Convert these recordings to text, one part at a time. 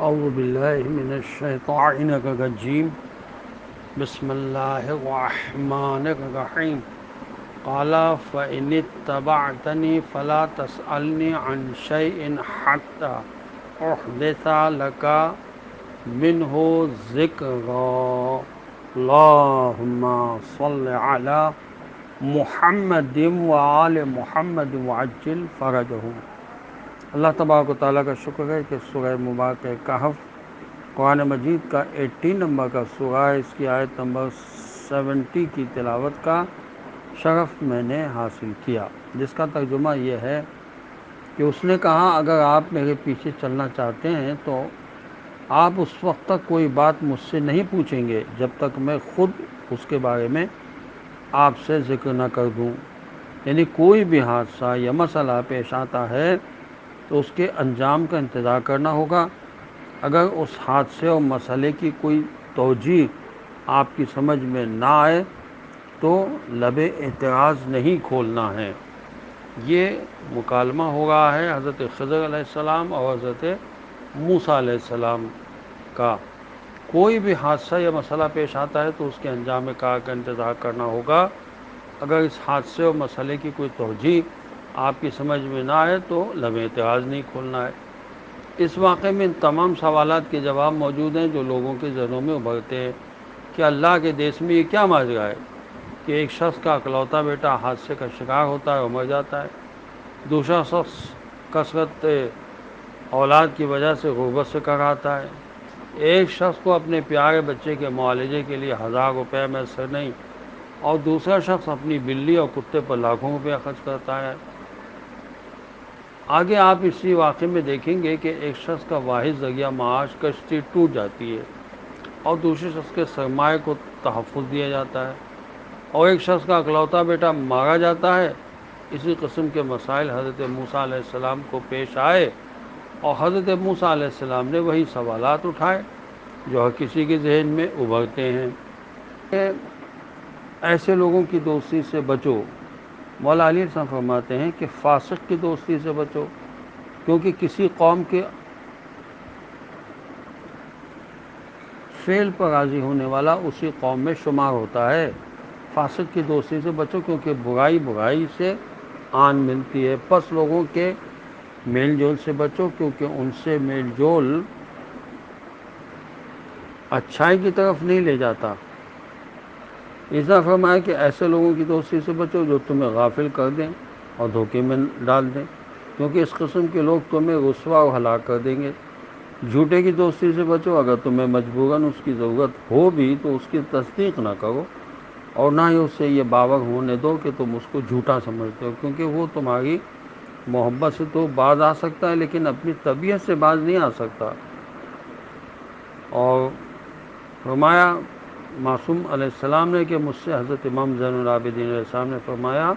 اعوذ باللہ من الشیطان الرجیم بسم اللہ الرحمن الرحیم قال فإن اتبعتنی فلا تسألنی عن شیء حتى احدث لك منه ذکرا اللہم صل علی محمد وآل محمد وعجل فرجهم۔ اللہ تبارک و تعالیٰ کا شکر ہے کہ سورہ مبارکہ کہف قرآن مجید کا 18 نمبر کا سورہ، اس کی آیت نمبر 70 کی تلاوت کا شرف میں نے حاصل کیا، جس کا ترجمہ یہ ہے کہ اس نے کہا اگر آپ میرے پیچھے چلنا چاہتے ہیں تو آپ اس وقت تک کوئی بات مجھ سے نہیں پوچھیں گے جب تک میں خود اس کے بارے میں آپ سے ذکر نہ کر دوں۔ یعنی کوئی بھی حادثہ یا مسئلہ پیش آتا ہے تو اس کے انجام کا انتظار کرنا ہوگا۔ اگر اس حادثے اور مسئلے کی کوئی توجیہ آپ کی سمجھ میں نہ آئے تو لب اعتراض نہیں کھولنا ہے۔ یہ مکالمہ ہو رہا ہے حضرت خضر علیہ السلام اور حضرت موسیٰ علیہ السلام کا۔ کوئی بھی حادثہ یا مسئلہ پیش آتا ہے تو اس کے انجام کار کا انتظار کرنا ہوگا۔ اگر اس حادثے اور مسئلے کی کوئی توجیہ آپ کی سمجھ میں نہ آئے تو لب اعتراض نہیں کھولنا ہے۔ اس واقعے میں ان تمام سوالات کے جواب موجود ہیں جو لوگوں کے ذہنوں میں ابھرتے ہیں کہ اللہ کے دیس میں یہ کیا ماجرا ہے کہ ایک شخص کا اکلوتا بیٹا حادثے کا شکار ہوتا ہے اور مر جاتا ہے، دوسرا شخص کثرت اولاد کی وجہ سے غربت سے کراتا ہے، ایک شخص کو اپنے پیارے بچے کے معالجے کے لیے 1000 روپے میسر نہیں اور دوسرا شخص اپنی بلی اور کتے پر لاکھوں روپے خرچ کرتا ہے۔ آگے آپ اسی واقعے میں دیکھیں گے کہ ایک شخص کا واحد ذریعہ معاش کشتی ٹوٹ جاتی ہے اور دوسرے شخص کے سرمایہ کو تحفظ دیا جاتا ہے، اور ایک شخص کا اکلوتا بیٹا مارا جاتا ہے۔ اسی قسم کے مسائل حضرت موسیٰ علیہ السلام کو پیش آئے اور حضرت موسیٰ علیہ السلام نے وہی سوالات اٹھائے جو ہر کسی کے ذہن میں ابھرتے ہیں۔ ایسے لوگوں کی دوستی سے بچو۔ مولا علی صاحب فرماتے ہیں کہ فاسق کی دوستی سے بچو، کیونکہ کسی قوم کے فعل پر راضی ہونے والا اسی قوم میں شمار ہوتا ہے۔ فاسق کی دوستی سے بچو کیونکہ برائی سے آن ملتی ہے۔ پس لوگوں کے میل جول سے بچو کیونکہ ان سے میل جول اچھائی کی طرف نہیں لے جاتا۔ ایسا فرمایا کہ ایسے لوگوں کی دوستی سے بچو جو تمہیں غافل کر دیں اور دھوکے میں ڈال دیں، کیونکہ اس قسم کے لوگ تمہیں رسوا اور ہلاک کر دیں گے۔ جھوٹے کی دوستی سے بچو، اگر تمہیں مجبوراً اس کی ضرورت ہو بھی تو اس کی تصدیق نہ کرو اور نہ ہی اس سے یہ باور ہونے دو کہ تم اس کو جھوٹا سمجھتے ہو، کیونکہ وہ تمہاری محبت سے تو باز آ سکتا ہے لیکن اپنی طبیعت سے باز نہیں آ سکتا۔ اور فرمایا معصوم علیہ السلام نے کہ مجھ سے حضرت امام زین العابدین علیہ السلام نے فرمایا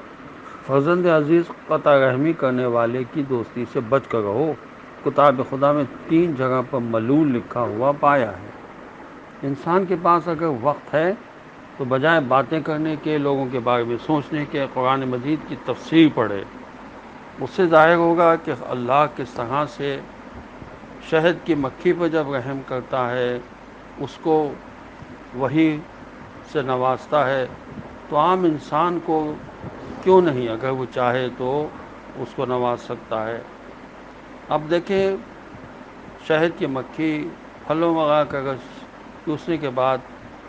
فرزند عزیز قطع رحمی کرنے والے کی دوستی سے بچ کر رہو۔ کتاب خدا میں 3 جگہ پر ملول لکھا ہوا پایا ہے۔ انسان کے پاس اگر وقت ہے تو بجائے باتیں کرنے کے، لوگوں کے بارے میں سوچنے کے، قرآن مجید کی تفسیر پڑھے۔ اس سے ظاہر ہوگا کہ اللہ کس طرح سے شہد کی مکھی پر جب رحم کرتا ہے اس کو وحی سے نوازتا ہے، تو عام انسان کو کیوں نہیں اگر وہ چاہے تو اس کو نواز سکتا ہے۔ اب دیکھیں شہد کی مکھی پھلوں وغیرہ کا رس چوسنے کے بعد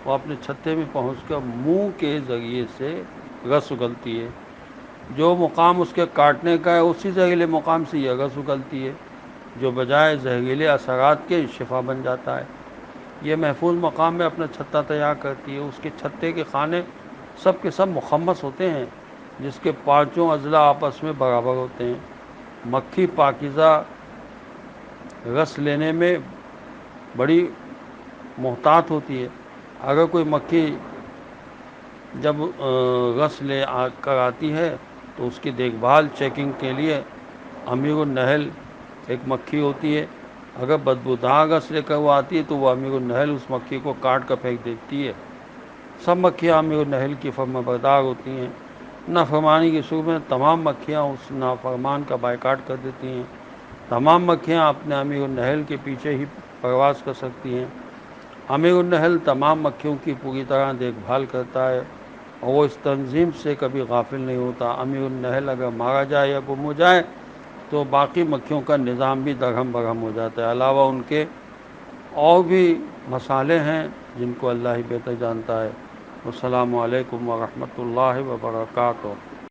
وہ اپنے چھتے میں پہنچ کر منہ کے ذریعے سے رس اگلتی ہے۔ جو مقام اس کے کاٹنے کا ہے اسی زہریلے مقام سے یہ رس اگلتی ہے جو بجائے زہریلے اثرات کے شفا بن جاتا ہے۔ یہ محفوظ مقام میں اپنا چھتا تیار کرتی ہے۔ اس کے چھتے کے خانے سب کے سب مخمص ہوتے ہیں جس کے 5 اضلاع آپس میں برابر ہوتے ہیں۔ مکھی پاکیزہ رس لینے میں بڑی محتاط ہوتی ہے۔ اگر کوئی مکھی جب رس لے کر آتی ہے تو اس کی دیکھ بھال چیکنگ کے لیے امیر النحل ایک مکھی ہوتی ہے۔ اگر بدبودار رس لے کر وہ آتی ہے تو وہ امیر النحل اس مکھی کو کاٹ کر پھینک دیتی ہے۔ سب مکھیاں امیر النحل کی فرما بردار ہوتی ہیں۔ نافرمانی کی صورت میں تمام مکھیاں اس نافرمان کا بائیکاٹ کر دیتی ہیں۔ تمام مکھیاں اپنے امیر النحل کے پیچھے ہی پرواز کر سکتی ہیں۔ امیر النحل تمام مکھیوں کی پوری طرح دیکھ بھال کرتا ہے اور وہ اس تنظیم سے کبھی غافل نہیں ہوتا۔ امیر النحل اگر مارا جائے یا گم ہو جائے تو باقی مکھیوں کا نظام بھی درہم برہم ہو جاتا ہے۔ علاوہ ان کے اور بھی مسالے ہیں جن کو اللہ ہی بہتر جانتا ہے۔ السلام علیکم ورحمۃ اللہ وبرکاتہ۔